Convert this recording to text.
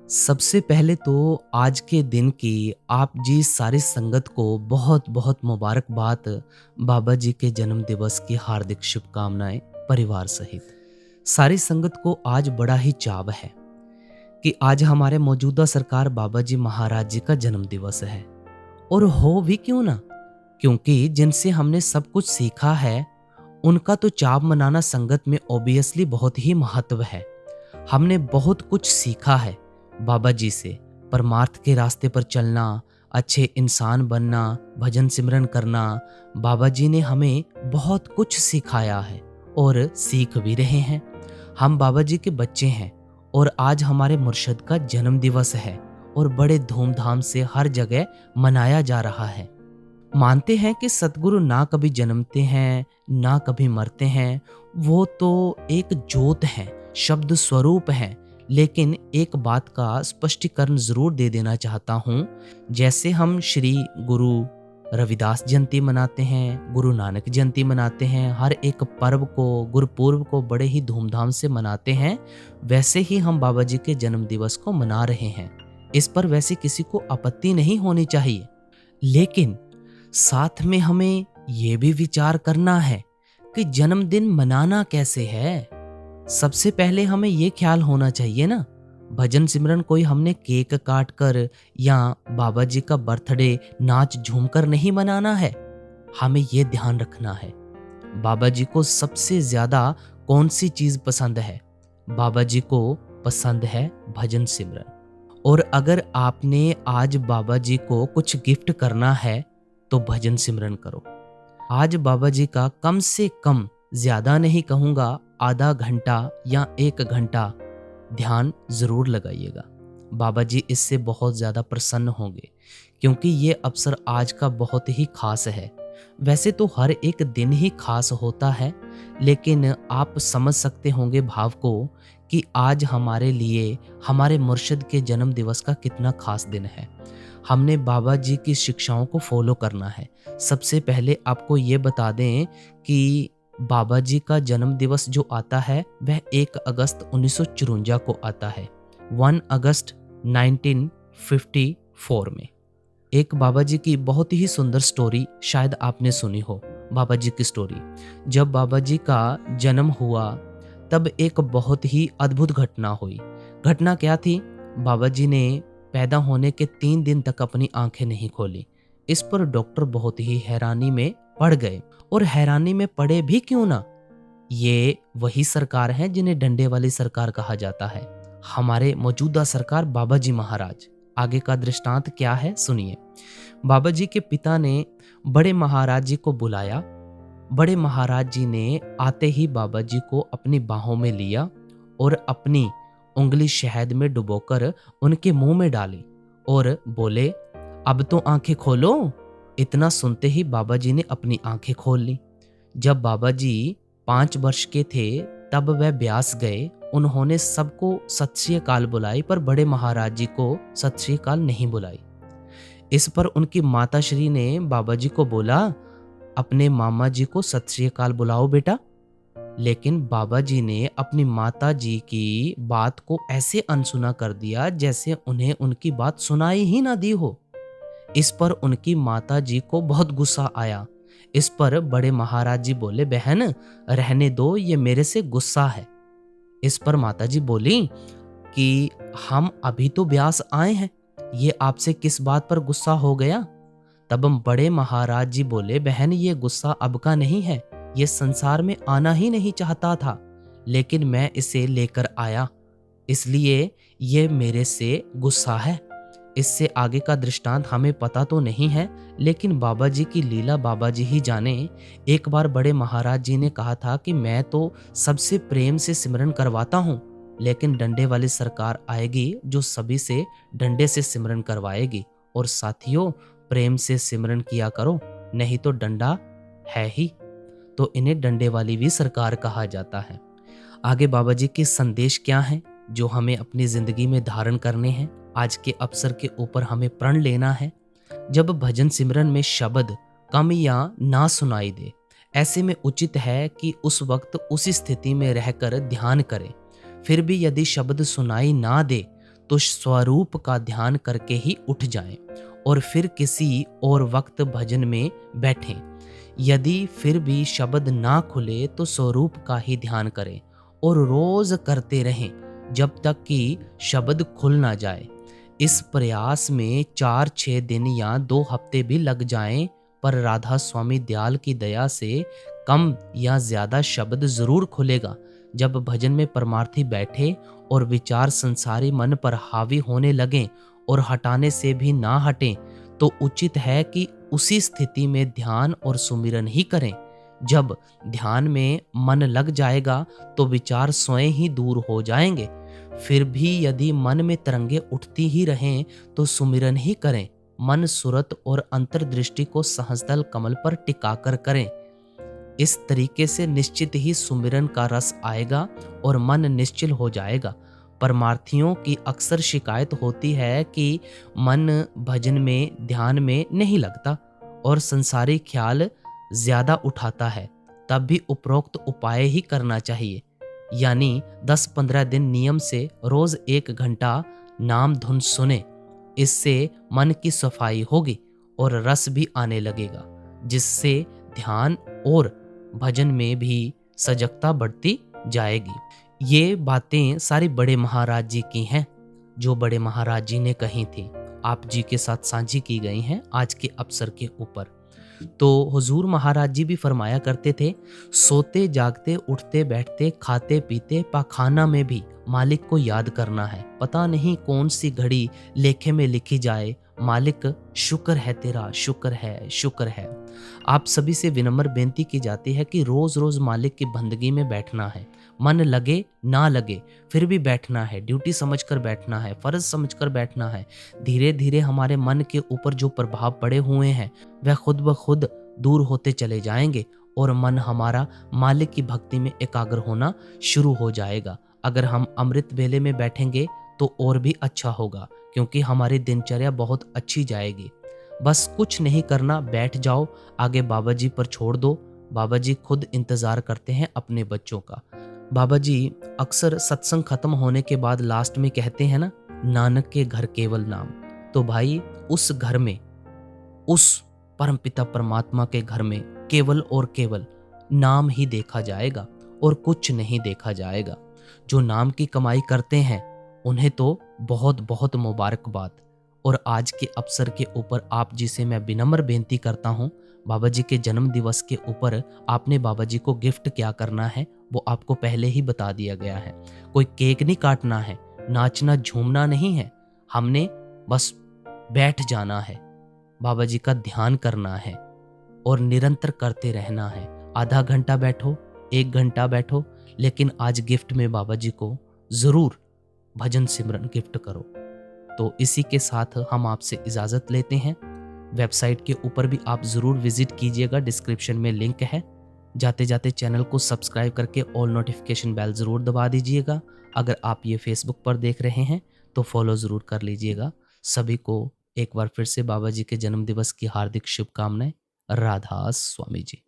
सबसे पहले तो आज के दिन की आप जी सारी संगत को बहुत बहुत मुबारकबाद। बाबा जी के जन्म दिवस की हार्दिक शुभकामनाएं परिवार सहित। सारी संगत को आज बड़ा ही चाव है कि आज हमारे मौजूदा सरकार बाबा जी महाराज जी का जन्म दिवस है। और हो भी क्यों ना, क्योंकि जिनसे हमने सब कुछ सीखा है उनका तो चाव मनाना संगत में ऑब्वियसली बहुत ही महत्व है। हमने बहुत कुछ सीखा है बाबा जी से। परमार्थ के रास्ते पर चलना, अच्छे इंसान बनना, भजन सिमरन करना, बाबा जी ने हमें बहुत कुछ सिखाया है और सीख भी रहे हैं। हम बाबा जी के बच्चे हैं और आज हमारे मुर्शद का जन्म दिवस है और बड़े धूमधाम से हर जगह मनाया जा रहा है। मानते हैं कि सतगुरु ना कभी जन्मते हैं ना कभी मरते हैं, वो तो एक ज्योत है, शब्द स्वरूप है। लेकिन एक बात का स्पष्टीकरण जरूर दे देना चाहता हूँ। जैसे हम श्री गुरु रविदास जयंती मनाते हैं, गुरु नानक जयंती मनाते हैं, हर एक पर्व को, गुरुपूर्व को बड़े ही धूमधाम से मनाते हैं, वैसे ही हम बाबा जी के जन्म दिवस को मना रहे हैं। इस पर वैसे किसी को आपत्ति नहीं होनी चाहिए, लेकिन साथ में हमें ये भी विचार करना है कि जन्मदिन मनाना कैसे है। सबसे पहले हमें ये ख्याल होना चाहिए ना, भजन सिमरन कोई हमने केक काट कर या बाबा जी का बर्थडे नाच झूम कर नहीं मनाना है। हमें ये ध्यान रखना है बाबा जी को सबसे ज्यादा कौन सी चीज पसंद है। बाबा जी को पसंद है भजन सिमरन। और अगर आपने आज बाबा जी को कुछ गिफ्ट करना है तो भजन सिमरन करो। आज बाबा जी का कम से कम, ज्यादा नहीं कहूंगा, आधा घंटा या 1 घंटा ध्यान जरूर लगाइएगा। बाबा जी इससे बहुत ज्यादा प्रसन्न होंगे, क्योंकि ये अवसर आज का बहुत ही खास है। वैसे तो हर एक दिन ही खास होता है, लेकिन आप समझ सकते होंगे भाव को कि आज हमारे लिए, हमारे मुर्शिद के जन्म दिवस का कितना खास दिन है। हमने बाबा जी की शिक्षाओं को फॉलो करना है। सबसे पहले आपको ये बता दें कि बाबा जी का जन्म दिवस जो आता है वह 1 अगस्त 1954 को आता है, 1 अगस्त 1954 में। एक बाबा जी की बहुत ही सुंदर स्टोरी शायद आपने सुनी हो। बाबा जी की स्टोरी, जब बाबा जी का जन्म हुआ तब एक बहुत ही अद्भुत घटना हुई। घटना क्या थी? बाबा जी ने पैदा होने के 3 दिन तक अपनी आंखें नहीं खोली। इस पर डॉक्टर बहुत ही हैरानी में पड़ गए। और हैरानी में पड़े भी क्यों ना, ये वही सरकार है जिन्हें डंडे वाली सरकार कहा जाता है, हमारे मौजूदा सरकार बाबा जी महाराज। आगे का दृष्टांत क्या है सुनिए। बाबा जी के पिता ने बड़े महाराज जी को बुलाया। बड़े महाराज जी ने आते ही बाबा जी को अपनी बाहों में लिया और अपनी उंगली शहद में डुबोकर उनके मुंह में डाली और बोले, अब तो आंखें खोलो। इतना सुनते ही बाबा जी ने अपनी आंखें खोल ली। जब बाबा जी 5 वर्ष के थे तब वह ब्यास गए। उन्होंने सबको सत श्री अकाल बुलाई, पर बड़े महाराज जी को सत श्री अकाल नहीं बुलाई। इस पर उनकी माता श्री ने बाबा जी को बोला, अपने मामा जी को सत श्री अकाल बुलाओ बेटा। लेकिन बाबा जी ने अपनी माता जी की बात को ऐसे अनसुना कर दिया जैसे उन्हें उनकी बात सुनाई ही ना दी हो। इस पर उनकी माता जी को बहुत गुस्सा आया। इस पर बड़े महाराज जी बोले, बहन रहने दो, ये मेरे से गुस्सा है। इस पर माता जी बोली कि हम अभी तो ब्यास आए हैं, ये आपसे किस बात पर गुस्सा हो गया? तब बड़े महाराज जी बोले, बहन ये गुस्सा अब का नहीं है, ये संसार में आना ही नहीं चाहता था, लेकिन मैं इसे लेकर आया, इसलिए ये मेरे से गुस्सा है। इससे आगे का दृष्टांत हमें पता तो नहीं है, लेकिन बाबा जी की लीला बाबा जी ही जाने। एक बार बड़े महाराज जी ने कहा था कि मैं तो सबसे प्रेम से सिमरन करवाता हूँ, लेकिन डंडे वाली सरकार आएगी जो सभी से डंडे से सिमरन करवाएगी। और साथियों, प्रेम से सिमरन किया करो, नहीं तो डंडा है ही, तो इन्हें डंडे वाली भी सरकार कहा जाता है। आगे बाबा जी के संदेश क्या हैं जो हमें अपनी जिंदगी में धारण करने हैं, आज के अवसर के ऊपर हमें प्रण लेना है। जब भजन सिमरन में शब्द कम या ना सुनाई दे, ऐसे में उचित है कि उस वक्त उसी स्थिति में रहकर ध्यान करें। फिर भी यदि शब्द सुनाई ना दे तो स्वरूप का ध्यान करके ही उठ जाएं और फिर किसी और वक्त भजन में बैठें। यदि फिर भी शब्द ना खुले तो स्वरूप का ही ध्यान करें और रोज करते रहें जब तक कि शब्द खुल ना जाए। इस प्रयास में 4-6 दिन या 2 हफ्ते भी लग जाएं, पर राधा स्वामी दयाल की दया से कम या ज्यादा शब्द जरूर खुलेगा। जब भजन में परमार्थी बैठे और विचार संसारी मन पर हावी होने लगें और हटाने से भी ना हटें, तो उचित है कि उसी स्थिति में ध्यान और सुमिरन ही करें। जब ध्यान में मन लग जाएगा तो विचार स्वयं ही दूर हो जाएंगे। फिर भी यदि मन में तरंगे उठती ही रहें तो सुमिरन ही करें। मन सुरत और अंतर्दृष्टि को सहस्दल कमल पर टिकाकर करें। इस तरीके से निश्चित ही सुमिरन का रस आएगा और मन निश्चल हो जाएगा। परमार्थियों की अक्सर शिकायत होती है कि मन भजन में ध्यान में नहीं लगता और संसारी ख्याल ज्यादा उठाता है। तब भी उपरोक्त उपाय ही करना चाहिए, यानी 10-15 दिन नियम से रोज 1 घंटा नाम धुन सुने। इससे मन की सफाई होगी और रस भी आने लगेगा, जिससे ध्यान और भजन में भी सजगता बढ़ती जाएगी। ये बातें सारी बड़े महाराज जी की हैं, जो बड़े महाराज जी ने कही थी, आप जी के साथ साझी की गई हैं आज के अवसर के ऊपर। तो हुजूर महाराज जी भी फरमाया करते थे, सोते जागते उठते बैठते खाते पीते पाखाना में भी मालिक को याद करना है। पता नहीं कौन सी घड़ी लेखे में लिखी जाए, मालिक शुक्र है तेरा, शुक्र है, शुक्र है। आप सभी से विनम्र बेनती की जाती है कि रोज रोज मालिक की बंदगी में बैठना है। मन लगे ना लगे फिर भी बैठना है, ड्यूटी समझकर बैठना है, फर्ज समझकर बैठना है। धीरे धीरे हमारे मन के ऊपर जो प्रभाव पड़े हुए हैं वह खुद ब खुद दूर होते चले जाएंगे और मन हमारा मालिक की भक्ति में एकाग्र होना शुरू हो जाएगा। अगर हम अमृत वेले में बैठेंगे तो और भी अच्छा होगा, क्योंकि हमारी दिनचर्या बहुत अच्छी जाएगी। बस कुछ नहीं करना, बैठ जाओ, आगे बाबा जी पर छोड़ दो। बाबा जी खुद इंतजार करते हैं अपने बच्चों का। बाबा जी अक्सर सत्संग खत्म होने के बाद लास्ट में कहते हैं ना, नानक के घर केवल नाम। तो भाई उस घर में, उस परमपिता परमात्मा के घर में केवल और केवल नाम ही देखा जाएगा और कुछ नहीं देखा जाएगा। जो नाम की कमाई करते हैं उन्हें तो बहुत बहुत मुबारकबाद। और आज के अवसर के ऊपर आप जी से मैं विनम्र बेनती करता हूँ, बाबा जी के जन्म दिवस के ऊपर आपने बाबा जी को गिफ्ट क्या करना है वो आपको पहले ही बता दिया गया है। कोई केक नहीं काटना है, नाचना झूमना नहीं है, हमने बस बैठ जाना है, बाबा जी का ध्यान करना है और निरंतर करते रहना है। आधा घंटा बैठो, 1 घंटा बैठो, लेकिन आज गिफ्ट में बाबा जी को जरूर भजन सिमरन गिफ्ट करो। तो इसी के साथ हम आपसे इजाजत लेते हैं। वेबसाइट के ऊपर भी आप जरूर विजिट कीजिएगा, डिस्क्रिप्शन में लिंक है। जाते जाते चैनल को सब्सक्राइब करके ऑल नोटिफिकेशन बेल जरूर दबा दीजिएगा। अगर आप ये फेसबुक पर देख रहे हैं तो फॉलो जरूर कर लीजिएगा। सभी को एक बार फिर से बाबा जी के जन्म दिवस की हार्दिक शुभकामनाएं। राधा स्वामी जी।